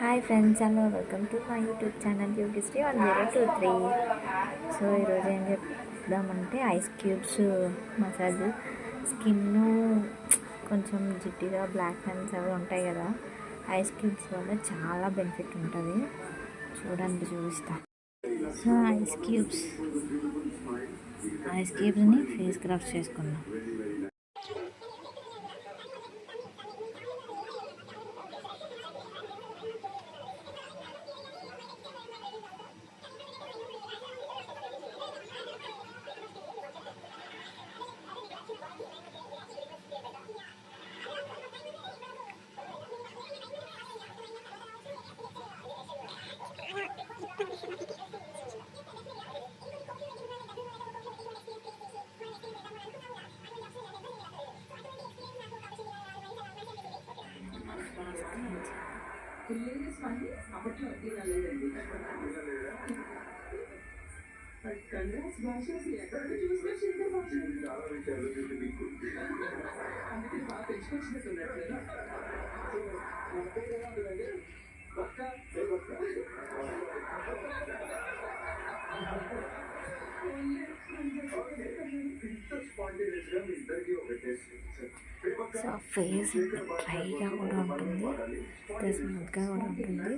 Hi friends, hello, welcome to my YouTube channel Yogishri 1023. So ఈరోజు ఏం చెప్దామంటే ఐస్ క్యూబ్స్ మసాజ్. స్కిన్ కొంచెం జిడ్డుగా బ్లాక్ హెన్స్ అవి ఉంటాయి కదా, ఐస్ క్యూబ్స్ వల్ల చాలా బెనిఫిట్ ఉంటుంది. చూడండి, చూపిస్తా. సో ఐస్ క్యూబ్స్ని ఫేస్ క్రాఫ్ట్ చేసుకున్నాం. సో ఫేస్ డ్రైగా కూడా ఉంటుంది, స్మూత్గా కూడా ఉంటుంది.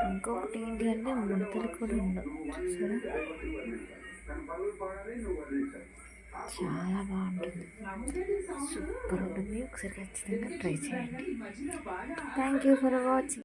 ఇంకొకటి ఏంటి అంటే ముడతలు కూడా ఉండవు. చూసారా, చాలా బాగుంటుంది, సూపర్ ఉంటుంది. ఒకసారి ఖచ్చితంగా ట్రై చేయండి. Thank you for watching.